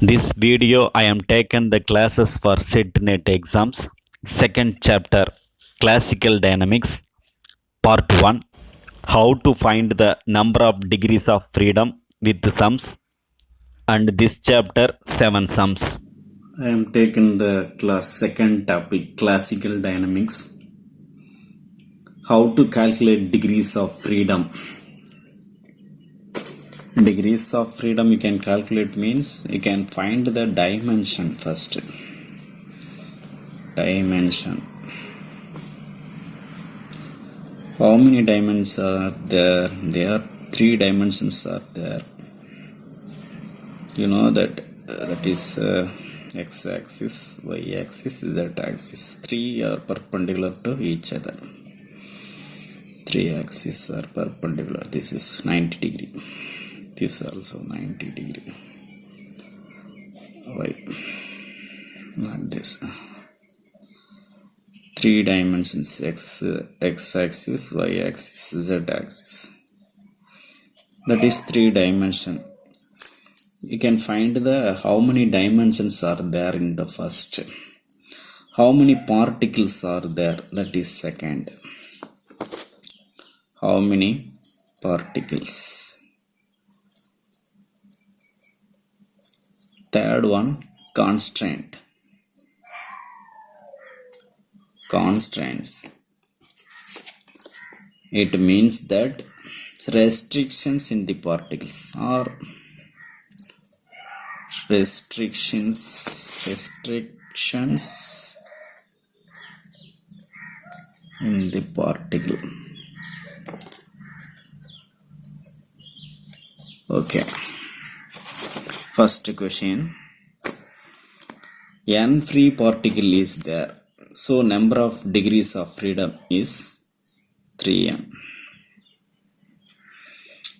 This video I am taken the classes for SET-NET exams. Second chapter Classical Dynamics Part 1 How to find the number of degrees of freedom with the sums, and this chapter 7 sums. I am taking the class second topic classical dynamics. How to calculate degrees of freedom. Degrees of freedom you can calculate means you can find the dimension first. Dimension. How many dimensions are there? There are 3 dimensions are there. You know that is x-axis, y-axis, z-axis. 3 are perpendicular to each other. 3 axes are perpendicular. This is 90 degree. This also 90 degree. Right. Not this. 3 dimensions: x-axis, y-axis, z-axis. That is 3 dimension. You can find the how many dimensions are there in the first. How many particles are there? That is second. How many particles? Third one, constraint. Constraints. It means that restrictions in the particles or restrictions in the particle. Okay. First question. N free particle is there. So number of degrees of freedom is 3n.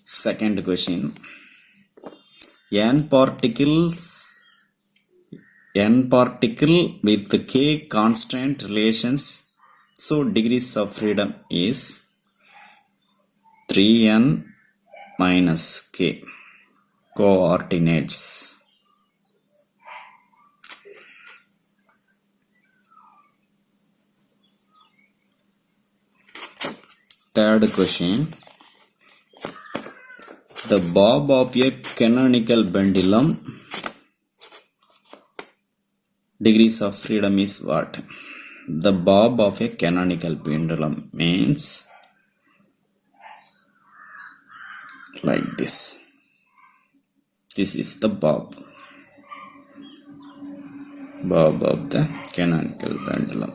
Second question. N particle with the k constant relations. So degrees of freedom is 3n minus k. Coordinates. Third question. The bob of a canonical pendulum, degrees of freedom is what? The bob of a canonical pendulum means like this. This is the bob of the canonical pendulum.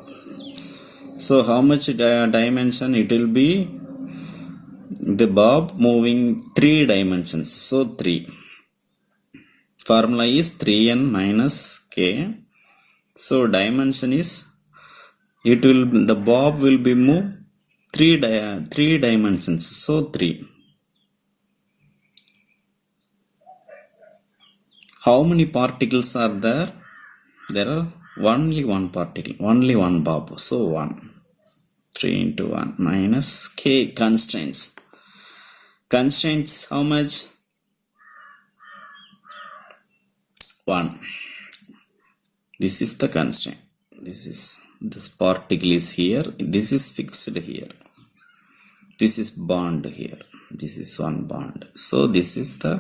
So how much dimension it will be? The bob moving 3 dimensions. So 3. Formula is 3n minus k. So dimension is the bob will be moved 3 dimensions. So 3. How many particles are there? There are only one particle, only one bob. So 1. 3 into 1 minus k constraints. Constraints how much? 1. This is the constraint. This particle is here. This is fixed here. This is bond here. This is one bond. So this is the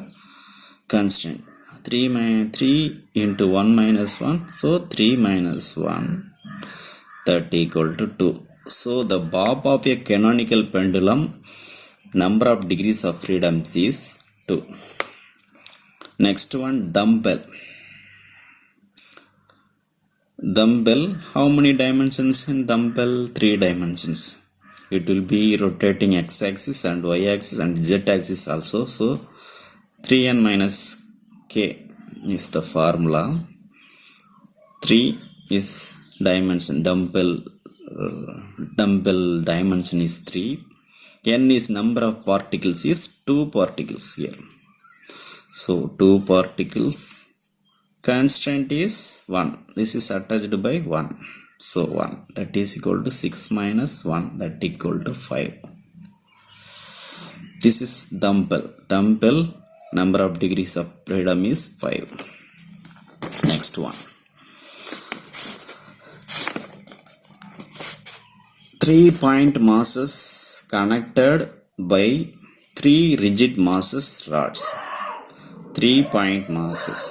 constraint. 3 into 1 minus 1. So 3 minus 1, that equal to 2. So the bob of a canonical pendulum, number of degrees of freedom is 2. Next one, dumbbell. Dumbbell, how many dimensions in dumbbell? 3 dimensions. It will be rotating x-axis and y-axis and z-axis also. So 3n minus k is the formula. 3 is dimension. Dumbbell dimension is 3. N is number of particles is 2 particles here. So 2 particles. Constraint is 1. This is attached by 1. So 1. That is equal to 6 minus 1. That equal to 5. This is dumbbell. Dumbbell number of degrees of freedom is 5. Next one. 3-point masses connected by 3 rigid masses rods. 3-point masses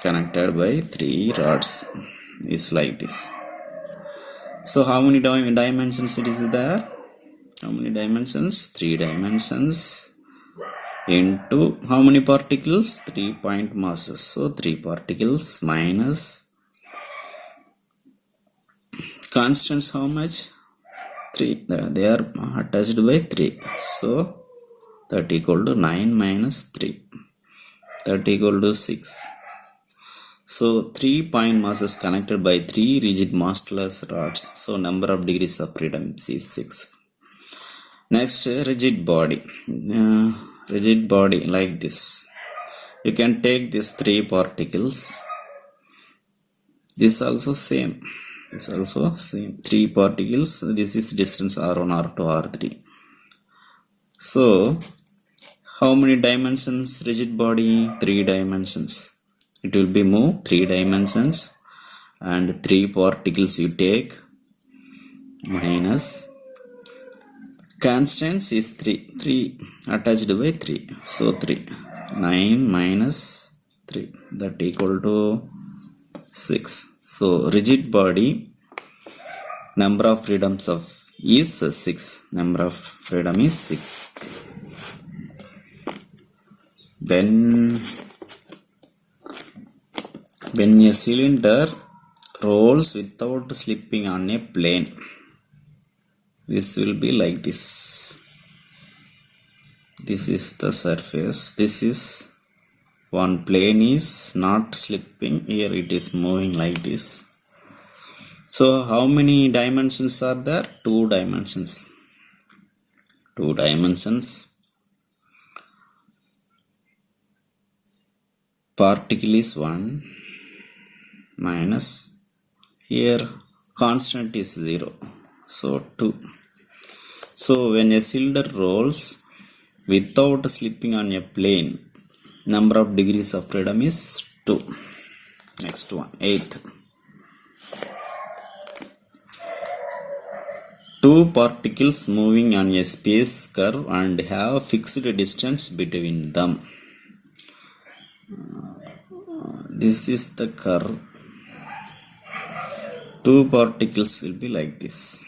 connected by 3 rods is like this. So how many dimensions it is there? How many dimensions? 3 dimensions into how many particles? 3-point masses. So 3 particles minus constants how much? 3. They are attached by 3. So that equal to 9 minus 3. That equal to 6. So 3-point masses connected by 3 rigid massless rods. So number of degrees of freedom is 6. Next, rigid body. Rigid body like this. You can take these 3 particles. This also same. 3 particles. This is distance R1, R2, R3. So how many dimensions rigid body? 3 dimensions. It will be move 3 dimensions and 3 particles you take minus constants is 3 attached by 3. So 3 9 minus 3 that equal to 6. So rigid body number of freedoms of is 6. Number of freedom is 6. Then when a cylinder rolls without slipping on a plane, this will be like this. This is the surface. This is one plane is not slipping. Here it is moving like this. So how many dimensions are there? 2 dimensions. 2 dimensions. Particle is 1 minus here constant is 0. So 2. So when a cylinder rolls without slipping on a plane, number of degrees of freedom is 2. Next one, 8th. 2 particles moving on a space curve and have fixed distance between them. This is the curve. 2 particles will be like this.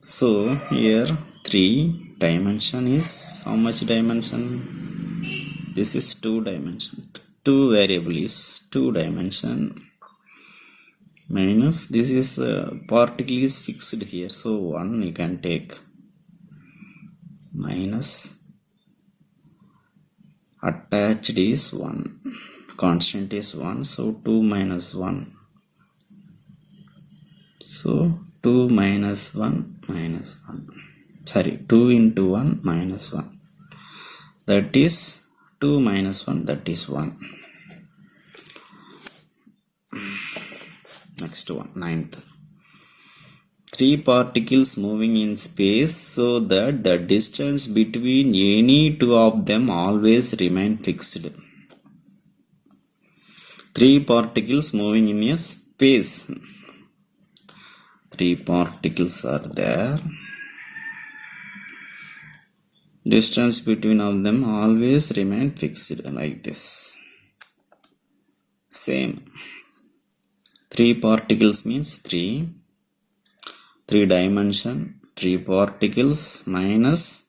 So here 3 dimension is how much dimension? This is 2 dimension. 2 variable is 2 dimension minus this is particle is fixed here. So 1 you can take minus attached is 1. Constant is 1. So 2 minus 1. So 2 minus 1 minus 1. Sorry, 2 into 1 minus 1. That is 2 minus 1, that is 1. Next one, 9th. 3 particles moving in space so that the distance between any 2 of them always remain fixed. 3 particles moving in a space. 3 particles are there. Distance between of them always remain fixed like this. Same. 3 particles means 3 dimension, 3 particles minus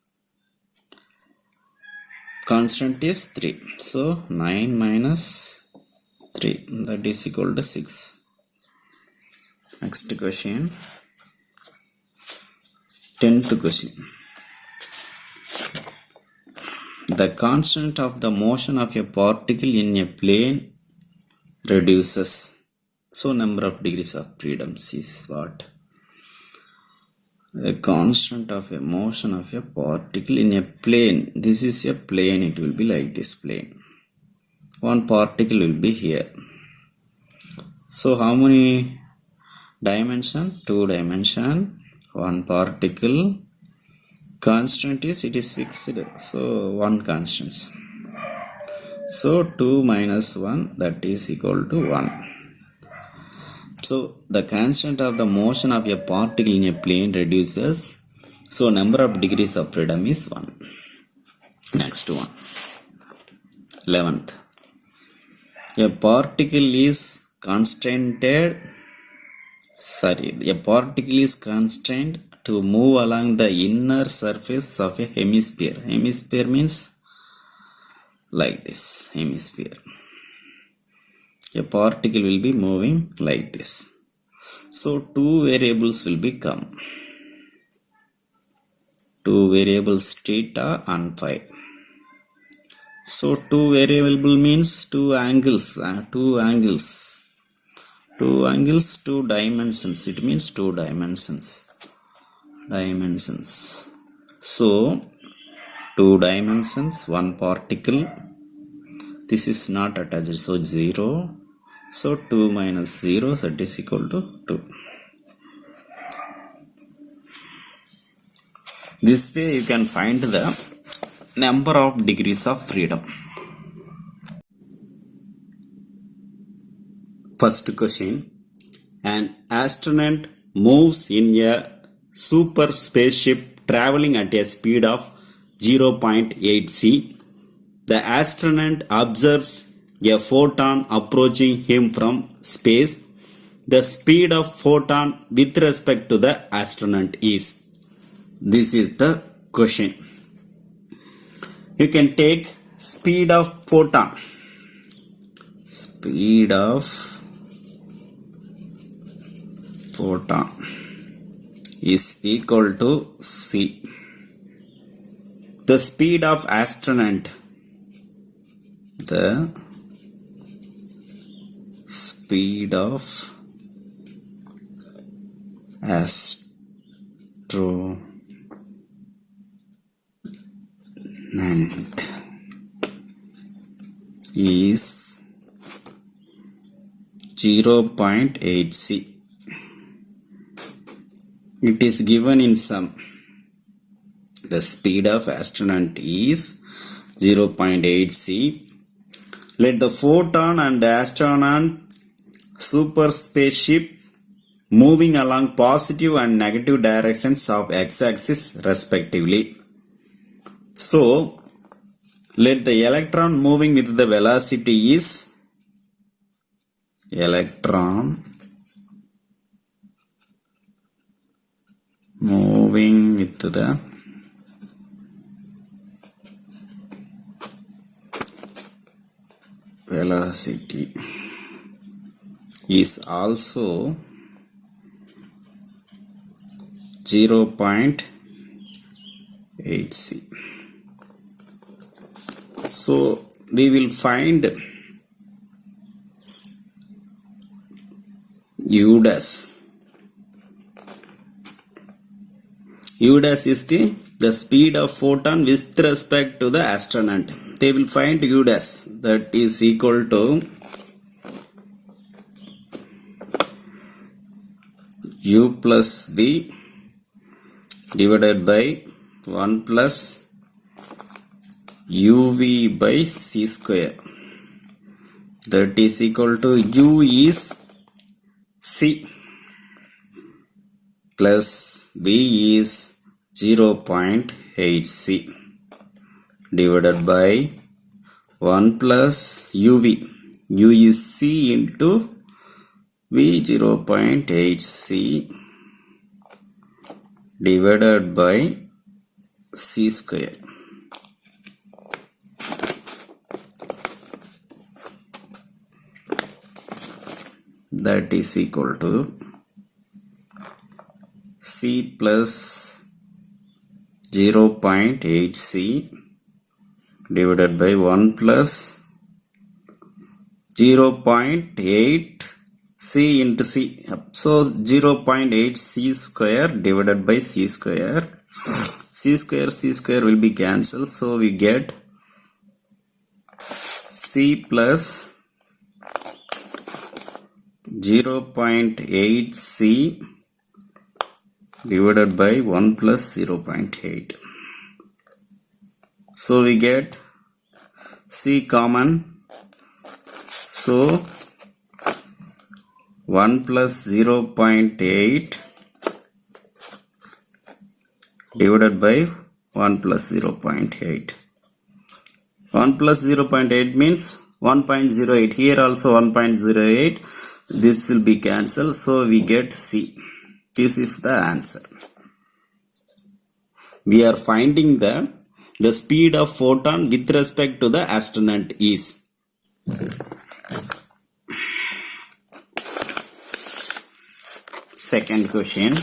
constant is 3. So 9 minus 3 that is equal to 6. Next question, 10th question. The constant of the motion of a particle in a plane reduces. So number of degrees of freedom is what? The constant of a motion of a particle in a plane. This is a plane. It will be like this plane. One particle will be here. So how many dimension? 2 dimension. One particle. Constant is it is fixed. So 1 constant. So 2 minus 1, that is equal to 1. So the constant of the motion of a particle in a plane reduces. So number of degrees of freedom is 1. Next one. 11th. A particle is constrained to move along the inner surface of a hemisphere. Hemisphere means like this. Hemisphere. A particle will be moving like this. So two variables will become. Two variables theta and phi. So two variable means two angles. Two dimensions. It means two dimensions. So two dimensions, one particle. This is not attached, so 0. So 2 minus 0, that is equal to 2. This way you can find the number of degrees of freedom. First question. An astronaut moves in a super spaceship traveling at a speed of 0.8 c. The astronaut observes a photon approaching him from space. The speed of photon with respect to the astronaut is. This is the question. You can take speed of photon. Speed of photon is equal to c. The speed of astronaut. The speed of astronaut is 0.8 c. It is given in sum. The speed of astronaut is 0.8 c. Let the photon and the astronaut super spaceship moving along positive and negative directions of x-axis respectively. So, let the electron moving with the velocity is electron moving with the velocity is also 0.8 c. So we will find U dash. U dash is the speed of photon with respect to the astronaut. They will find U dash, that is equal to U plus V divided by 1 plus UV by C square. That is equal to U is C plus V is 0.8 c divided by 1 plus UV. U is C into V 0.8 c divided by C square. That is equal to C plus 0.8 c divided by 1 plus 0.8 c into c. So 0.8 c square divided by c square. C square will be cancelled. So we get c plus 0.8 c divided by 1 plus 0.8. So we get C common. So 1 plus 0.8 divided by 1 plus 0.8. 1 plus 0.8 means 1.08. Here also 1.08. This will be cancelled. So we get C. This is the answer. We are finding the speed of photon with respect to the astronaut is. Second question.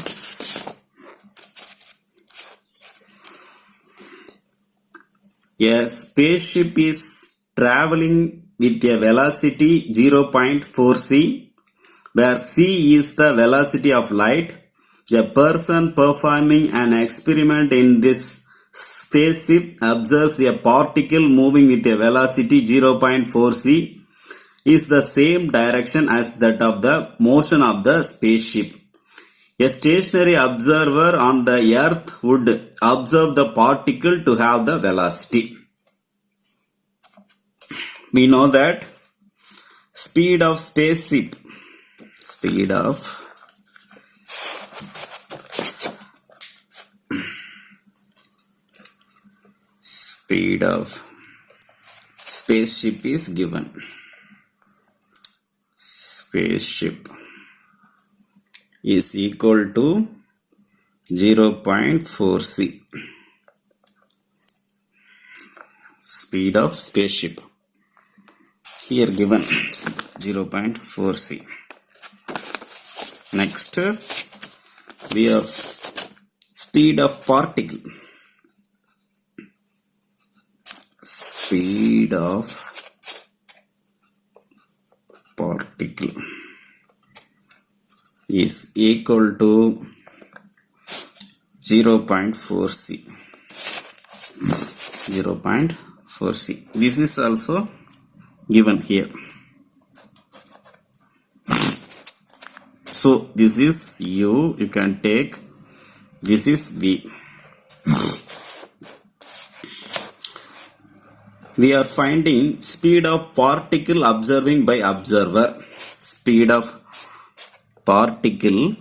A spaceship is traveling with a velocity 0.4 c, where c is the velocity of light. A person performing an experiment in this spaceship observes a particle moving with a velocity 0.4 c is the same direction as that of the motion of the spaceship. A stationary observer on the earth would observe the particle to have the velocity. We know that speed of spaceship, speed of spaceship is given. Spaceship is equal to 0.4 c. Speed of spaceship here given 0.4 c. Next we have speed of particle. Speed of particle is equal to 0.4 c. 0.4 c. This is also given here. So this is u, you can take, this is v. We are finding speed of particle observing by observer. Speed of particle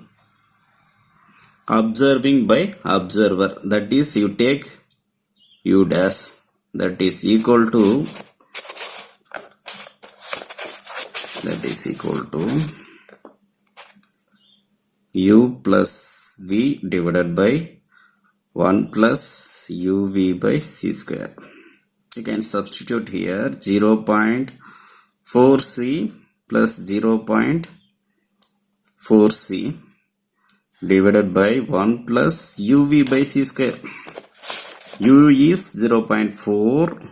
observing by observer, that is you take u dash, that is equal to u plus v divided by 1 plus uv by c square. You can substitute here 0.4 c plus 0.4 c divided by 1 plus uv by c square. U is 0.4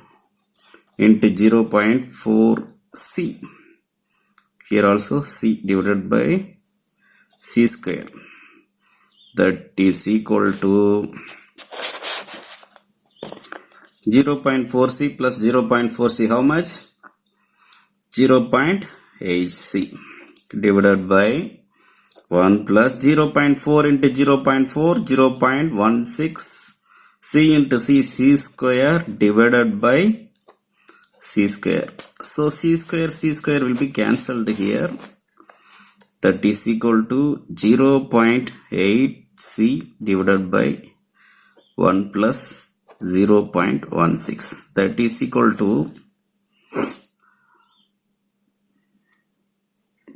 into 0.4 c. Here also c divided by c square, that is equal to 0.4 c plus 0.4 c, how much? 0.8 c divided by 1 plus 0.4 into 0.4, 0.16 c into c square divided by c square. So c square will be cancelled here. That is equal to 0.8 c divided by 1 plus 0.16. That is equal to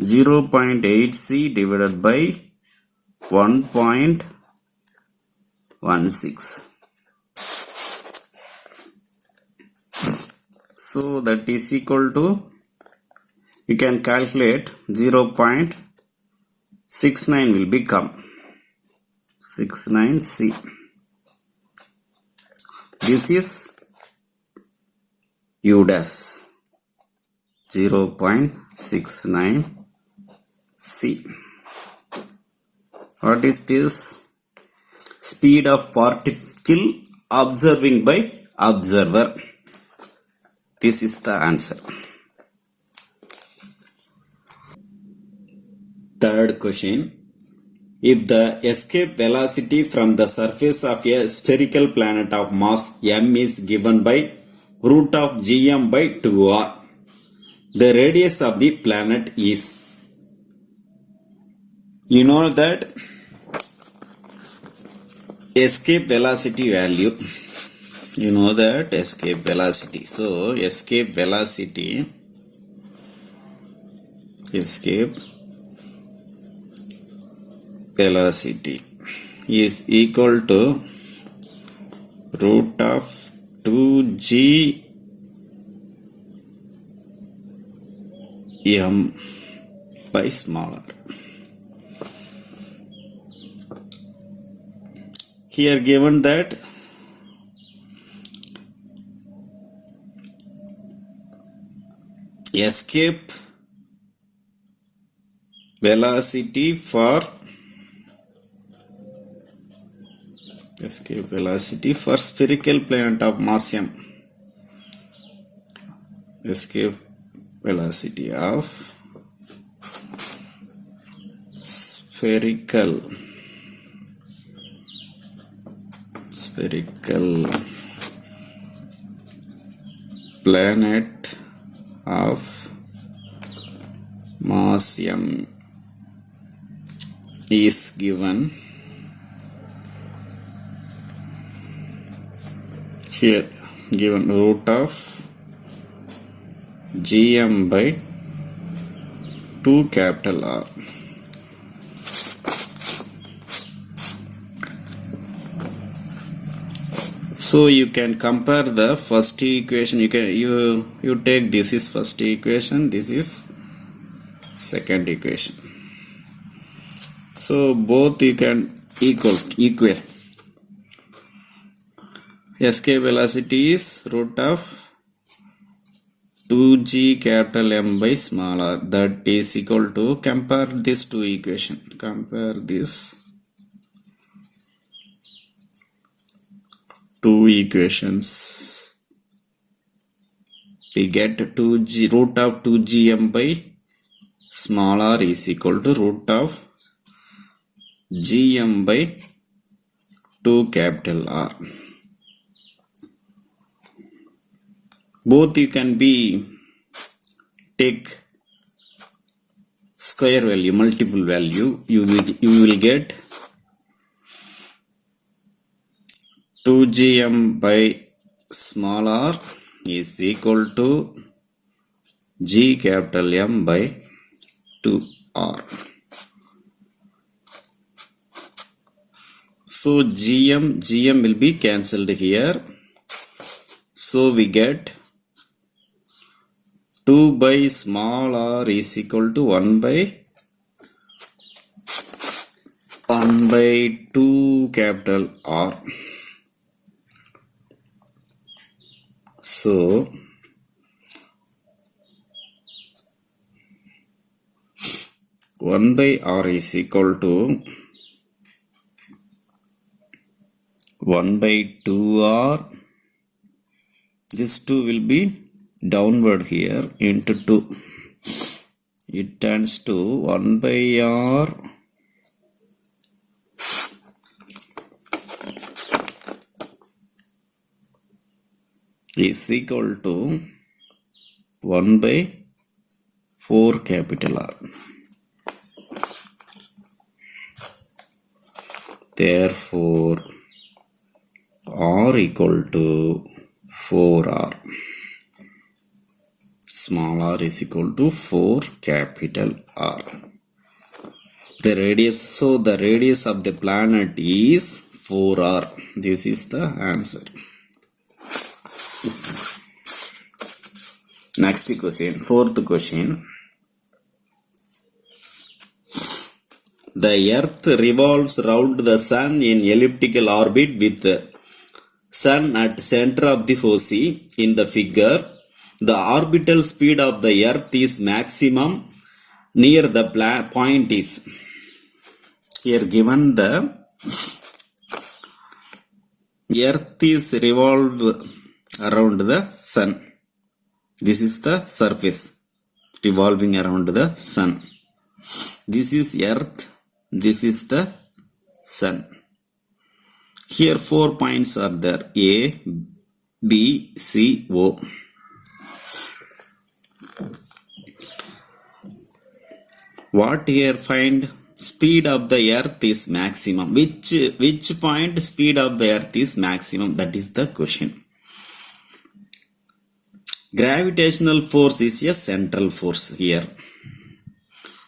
0.8 c divided by 1.16. So that is equal to, you can calculate 0.69 will become 69 c. This is u dash 0.69 c. What is this? Speed of particle observing by observer. This is the answer. Third question. If the escape velocity from the surface of a spherical planet of mass m is given by root of gm by 2r. The radius of the planet is, you know that escape velocity value, you know that escape velocity. So escape velocity is equal to root of 2g m by small r. Here given that escape velocity for spherical planet of mass m, escape velocity of spherical planet of mass m is given here, given root of gm by 2 capital R. So you can compare the first equation. You take this is first equation, this is second equation. So both you can equal. Escape velocity is root of 2g capital M by small r, that is equal to, compare these two equations. Compare this two equations. We get 2g root of 2gm by small r is equal to root of gm by 2 capital R. Both you can be take square value, multiple value, you will get 2gm by small r is equal to g capital M by 2r. So gm will be cancelled here. So we get 2 by small r is equal to 1 by 2 capital R. So one by R is equal to 1 by 2R. This 2 will be downward here into 2. It turns to 1 by R is equal to 1 by 4 capital R. Therefore R equal to 4R. Small r is equal to 4 capital R. The radius, so the radius of the planet is 4R. This is the answer. Next question, fourth question. The earth revolves round the sun in elliptical orbit with the sun at center of the foci. In the figure, the orbital speed of the earth is maximum near the point is. Here given the earth is revolved around the sun. This is the surface revolving around the sun. This is earth, this is the sun. Here 4 points are there, A, BCO. What here find? Speed of the earth is maximum. Which point speed of the earth is maximum? That is the question. Gravitational force is a central force here.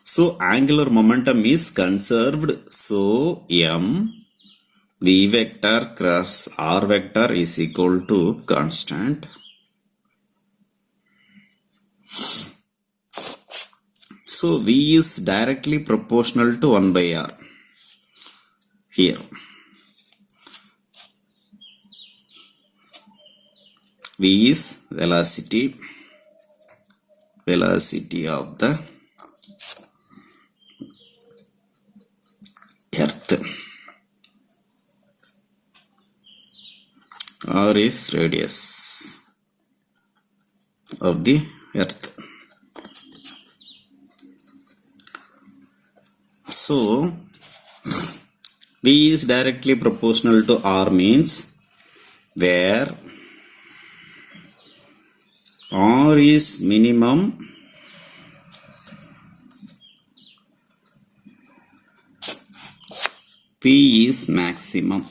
So angular momentum is conserved. So m v vector cross r vector is equal to constant. So v is directly proportional to 1 by r here. V is velocity of the earth. R is radius of the earth. So V is directly proportional to R means where R is minimum, P is maximum.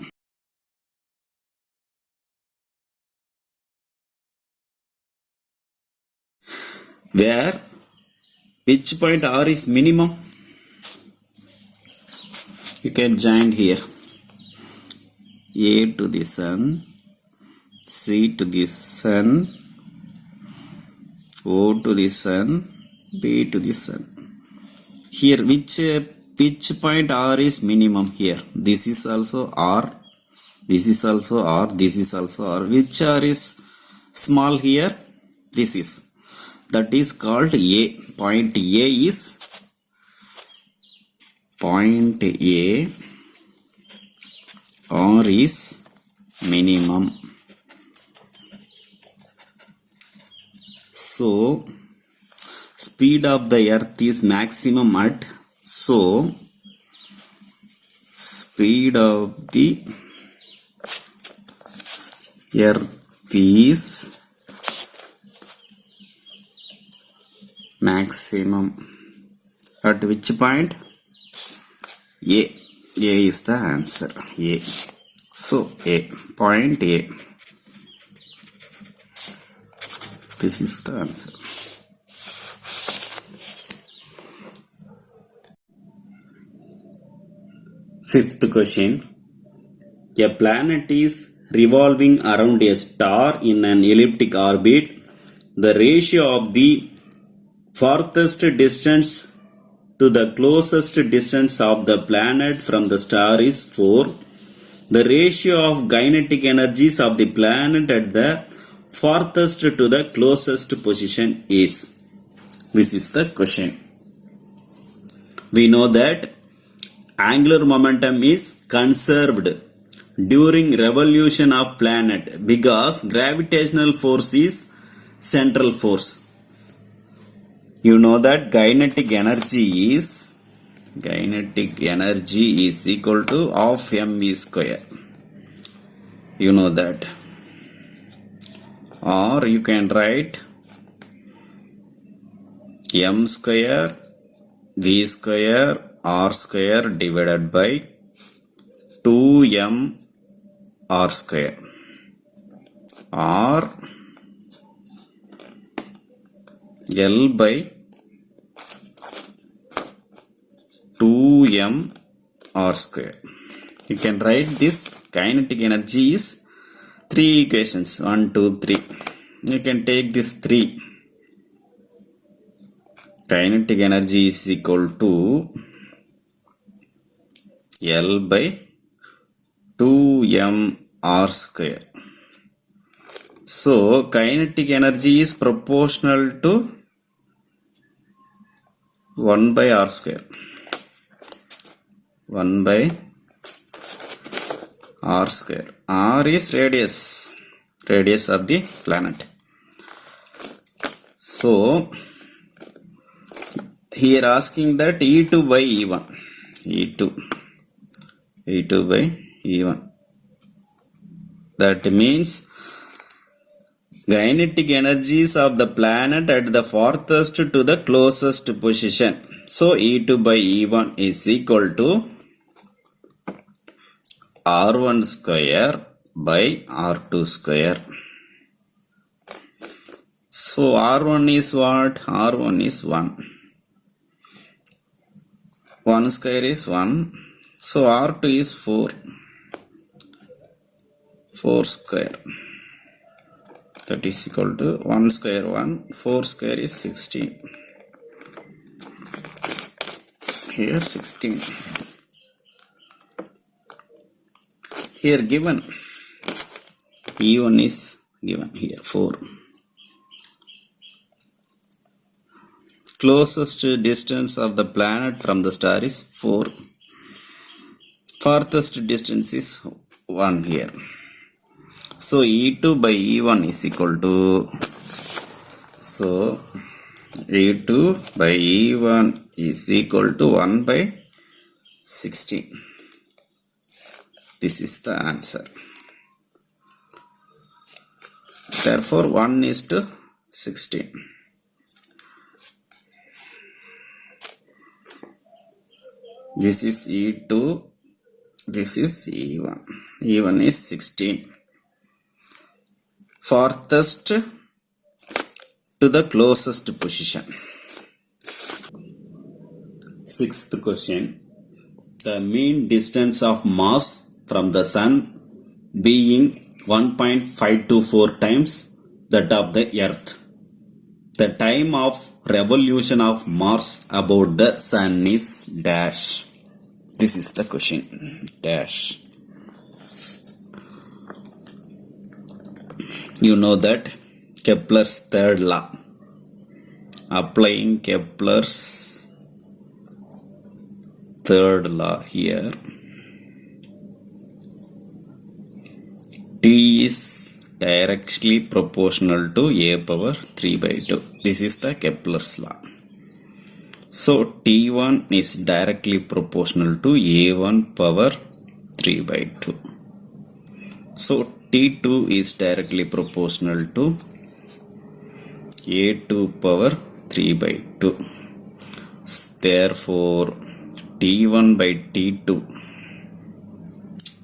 Where which point R is minimum? You can join here. A to the sun, C to the sun, O to the sun, B to the sun. Here which point R is minimum here? This is also R. This is also R. This is also R. Which R is small here? This is. That is called A. Point A is point A. R is minimum. So speed of the earth is maximum at, so speed of the earth is maximum at which point? A. A is the answer. A. So A. Point A. This is the answer. Fifth question. A planet is revolving around a star in an elliptic orbit. The ratio of the farthest distance to the closest distance of the planet from the star is 4. The ratio of kinetic energies of the planet at the farthest to the closest position is. This is the question. We know that angular momentum is conserved during revolution of planet because gravitational force is central force. You know that kinetic energy is equal to half mv square. You know that. Or you can write m square v square r square divided by 2m r square, or L by 2m r square. You can write this kinetic energy is 3 equations, 1, 2, 3. You can take this 3. Kinetic energy is equal to L by 2m r square. So kinetic energy is proportional to 1 by r square. 1 by r square. R is radius of the planet. So here asking that E2 by E1. E2 by E1. That means kinetic energies of the planet at the farthest to the closest position. So E2 by E1 is equal to R1 square by R2 square. So R1 is what? R1 is 1. 1 square is 1. So R2 is 4. 4 square. That is equal to 1 square 1. 4 square is 16. Here 16. Here given. E1 is given here 4. Closest distance of the planet from the star is 4. Farthest distance is 1 here. So E2 by E1 is equal to, so E2 by E1 is equal to 1 by 16. This is the answer. Therefore 1 is to 16. This is E2, this is E1. E1 is 16. Farthest to the closest position. Sixth question. The mean distance of Mars from the Sun being 1.524 times that of the Earth. The time of revolution of Mars about the Sun is dash. This is the question. Dash. You know that Kepler's third law. Applying Kepler's third law here. T is directly proportional to a power 3 by 2. This is the Kepler's law. So T1 is directly proportional to a1 power 3 by 2. So T2 is directly proportional to a2 power 3 by 2. Therefore T1 by T2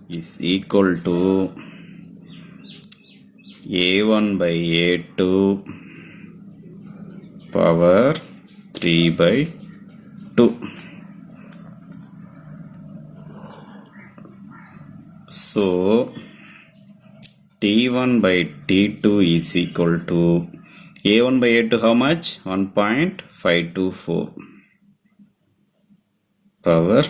is equal to a1 by a2 power 3 by 2. So T1 by T2 is equal to a1 by a2 how much? 1.524 power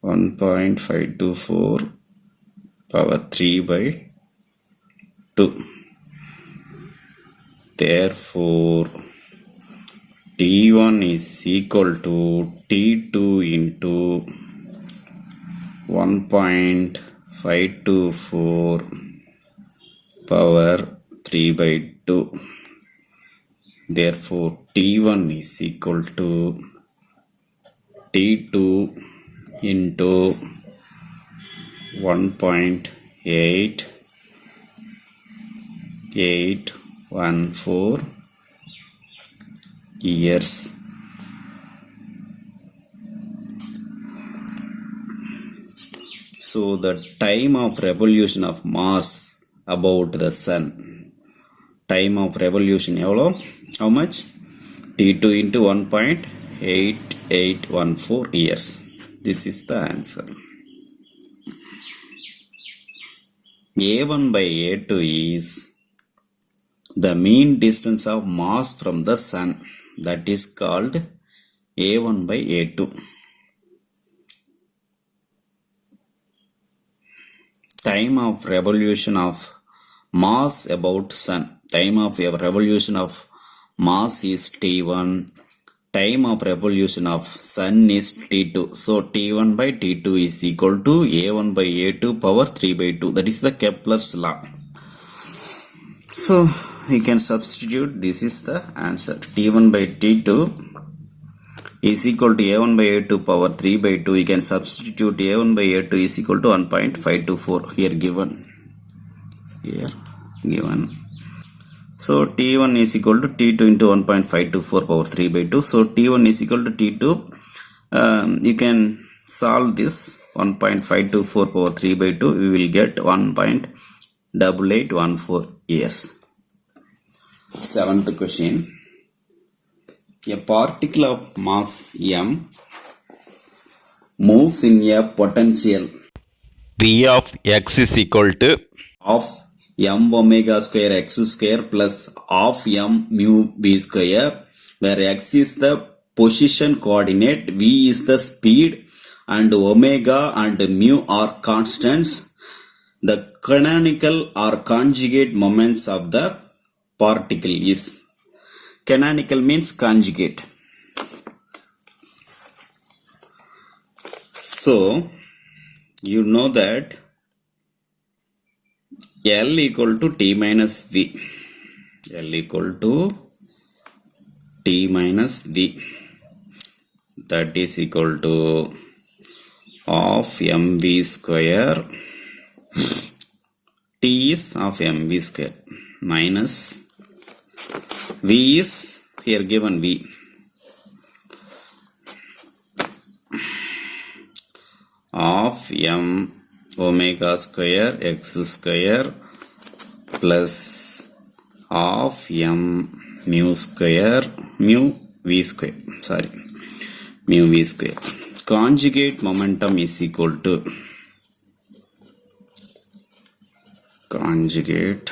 1.524 power 3 by 2. Therefore T1 is equal to T2 into 1.524 power 3 by 2. Therefore T1 is equal to T2 into 1.8814 years. So the time of revolution of Mars about the Sun. Time of revolution எவ்வளோ? How much? T2 into 1.8814 years. This is the answer. A1 by A2 is the mean distance of Mars from the Sun. That is called A1 by A2. Time of revolution of Mars about Sun. Time of revolution of Mars is T1. Time of revolution of Sun is T2. So T1 by T2 is equal to A1 by A2 power 3 by 2. That is the Kepler's law. So we can substitute. This is the answer. T1 by T2 is equal to A1 by A2 power 3 by 2. We can substitute A1 by A2 is equal to 1.524 here given. Here given. So T1 is equal to T2 into 1.524 power 3 by 2. So T1 is equal to T2. You can solve this 1.524 power 3 by 2. We will get 1.8814 years. Seventh question. A particle of mass m moves in a potential V of x is equal to of m omega square x square plus half m mu v square, where x is the position coordinate, v is the speed, and omega and mu are constants. The canonical or conjugate moments of the particle is, canonical means conjugate. So you know that L equal to T minus V. L equal to T minus V. That is equal to half mv square. T is half mv square minus V is here given V. Half m omega square x square plus half m mu square mu v square, sorry, mu v square. Conjugate momentum is equal to, conjugate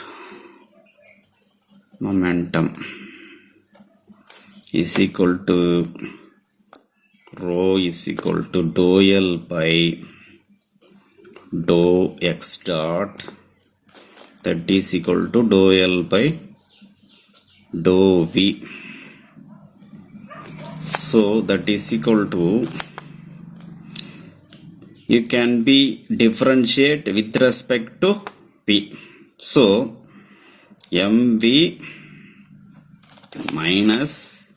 momentum is equal to rho is equal to dou L by dou x dot, that is equal to dou L by dou V. So that is equal to, you can be differentiate with respect to V. So mv minus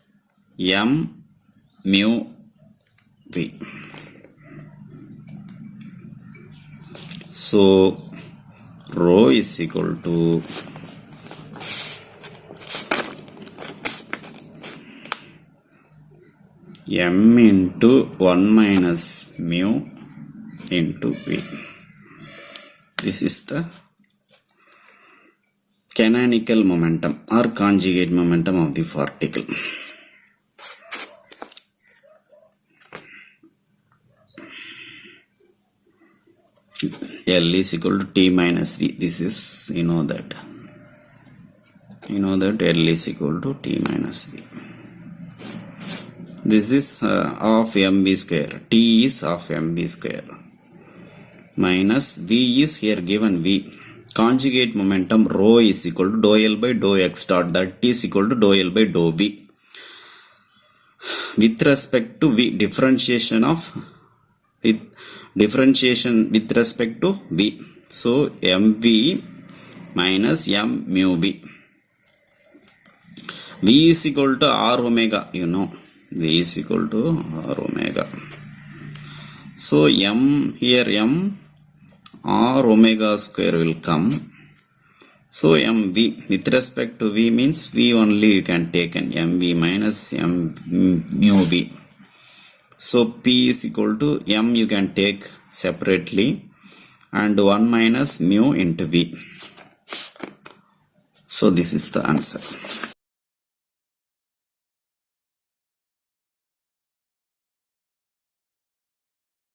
m mu V. So rho is equal to m into 1 minus mu into V. This is the canonical momentum or conjugate momentum of the particle. L is equal to T minus V. This is, you know that L is equal to T minus V. This is half mv square. T is half mv square minus V is here given V. Conjugate momentum rho is equal to dou L by dou x dot, that is equal to dou L by dou V. With respect to V, differentiation with respect to V. So mv minus m mu V. V is equal to r omega, you know, V is equal to r omega. So m here, m r omega square will come. So mv with respect to V means V only you can take, an mv minus m mu V. So P is equal to m you can take separately and 1 minus mu into V. So this is the answer.